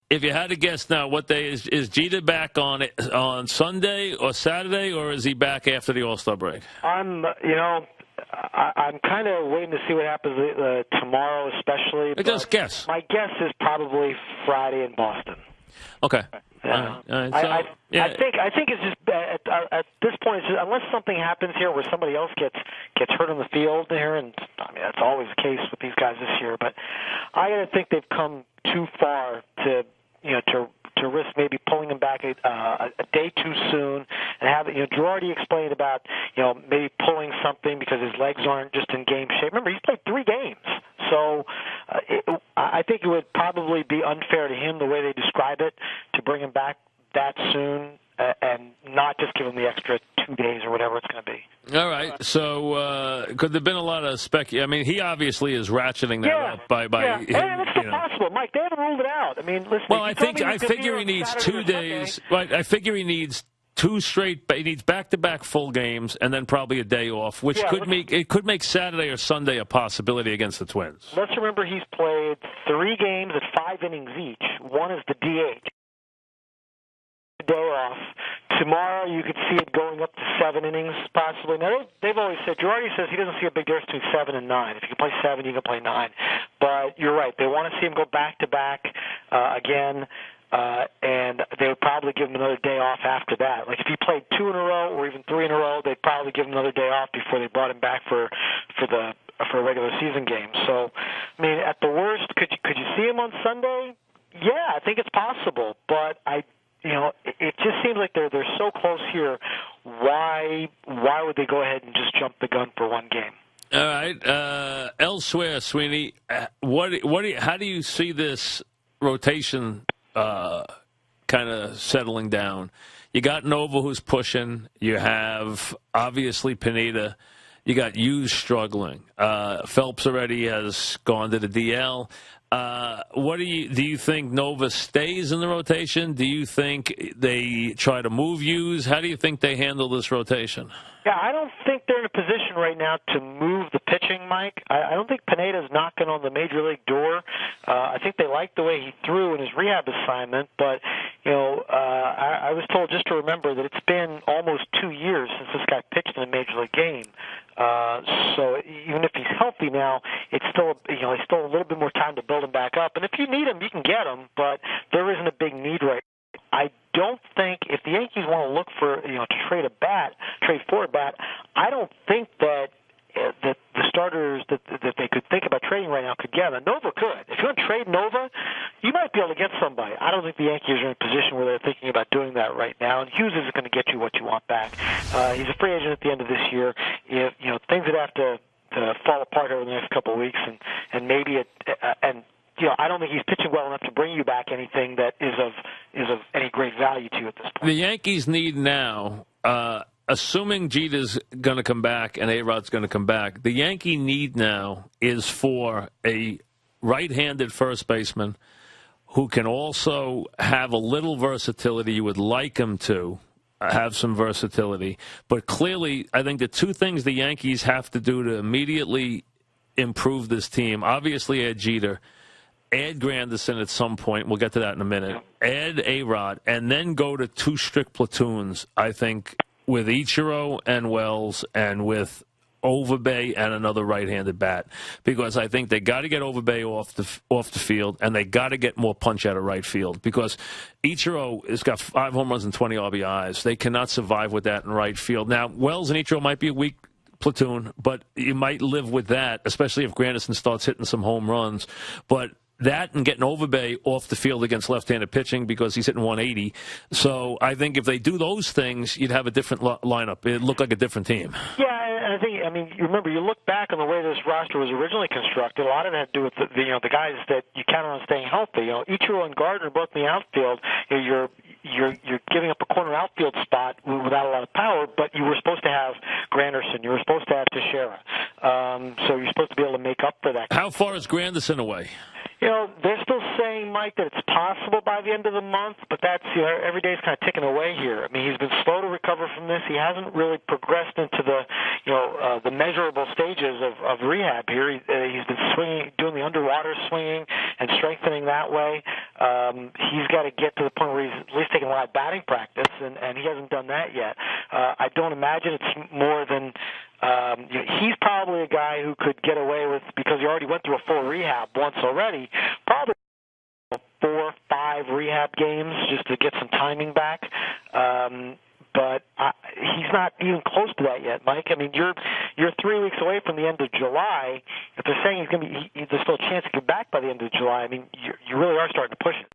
If you had to guess now, what day is Jeter back on Sunday or Saturday, or is he back after the All-Star break? I'm kind of waiting to see what happens tomorrow, especially. Just guess. My guess is probably Friday in Boston. Okay. Yeah. All right. So, I think it's just at this point, it's just, unless something happens here where somebody else gets hurt on the field here, and I mean that's always the case with these guys this year. But I gotta think they've come too far to risk maybe pulling him back a day too soon and have Girardi explained about maybe pulling something because his legs aren't just in game shape. Remember, he's played 3 games, so I think it would probably be unfair to him the way they describe it to bring him back that soon and not just give him the extra 2 days or whatever it's going to be. All right. So could there have been a lot of I mean, he obviously is ratcheting that up by yeah. Hey, it's still possible, Mike. They haven't ruled it out. I mean, listen. Well, I figure he needs 2 days. Right. I figure he needs 2 straight. He needs back-to-back full games and then probably a day off, which could make Saturday or Sunday a possibility against the Twins. Let's remember he's played 3 games at 5 innings each. One is the DH. Day off. Tomorrow you could see it going up to 7 innings possibly. Now they've always said, Girardi says he doesn't see a big difference between 7 and 9. If you can play 7, you can play 9. But you're right. They want to see him go back-to-back again, and they would probably give him another day off after that. Like if he played 2 in a row or even 3 in a row, they'd probably give him another day off before they brought him back for a regular season game. So, I mean, at the worst, could you see him on Sunday? Yeah, I think it's possible, but it just seems like they're so close here. Why would they go ahead and just jump the gun for 1 game? All right. Elsewhere, Sweeny, how do you see this rotation kind of settling down? You got Nova who's pushing. You have obviously Pineda. You got Hughes struggling. Phelps already has gone to the DL. Do you think Nova stays in the rotation? Do you think they try to move Hughes? How do you think they handle this rotation? Yeah, I don't think they're in a position right now to move the pitching, Mike. I don't think Pineda's knocking on the major league door. I think they like the way he threw in his rehab assignment, but I was told just to remember that it's been almost 2 years since this guy pitched in a major league game. So even if he's healthy now, it's still it's still a little bit more time to build him back up. And if you need him, you can get him, but there isn't a big need right now. I don't think if the Yankees want to look for to trade for a bat, I don't think that the starters that they could think about trading right now could get them. Nova could. If you want to trade Nova, you might be able to get somebody. I don't think the Yankees are in a position where they're thinking about doing that right now. And Hughes isn't going to get you what you want back. He's a free agent at the end of this year. Things would have to fall apart over the next couple of weeks, and maybe I don't think he's pitching well enough to bring you back anything that is of any great value to you at this point. The Yankees need now, assuming Jeter's going to come back and A-Rod's going to come back, the Yankee need now is for a right-handed first baseman who can also have a little versatility. You would like him to have some versatility. But clearly, I think the 2 things the Yankees have to do to immediately improve this team, obviously add Jeter, add Granderson at some point. We'll get to that in a minute. Add A-Rod, and then go to 2 strict platoons, I think, with Ichiro and Wells and with Overbay and another right-handed bat, because I think they got to get Overbay off the field, and they got to get more punch out of right field, because Ichiro has got 5 home runs and 20 RBIs. They cannot survive with that in right field. Now, Wells and Ichiro might be a weak platoon, but you might live with that, especially if Granderson starts hitting some home runs. But that and getting Overbay off the field against left-handed pitching because he's hitting 180. So I think if they do those things, you'd have a different lineup. It'd look like a different team. Yeah, and you remember, you look back on the way this roster was originally constructed, a lot of it had to do with the guys that you count on staying healthy. Ichiro and Gardner both in the outfield. You're giving up a corner outfield spot without a lot of power, but you were supposed to have Granderson. You were supposed to have Teixeira. So you're supposed to be able to make up for that. How far is Granderson away? They're still saying, Mike, that it's possible by the end of the month, but that's, every day's kind of ticking away here. I mean, he's been slow to recover from this. He hasn't really progressed into the measurable stages of rehab here. He's been swinging, doing the underwater swinging and strengthening that way. he's got to get to the point where he's at least taking live batting practice, and he hasn't done that yet. I don't imagine it's more than he's probably a guy who could get away with, because he already went through a full rehab once already, probably 4 or 5 rehab games just to get some timing back. But he's not even close to that yet, Mike. I mean, you're 3 weeks away from the end of July. If they're saying he's going to be, there's still a chance to get back by the end of July. I mean, you really are starting to push it.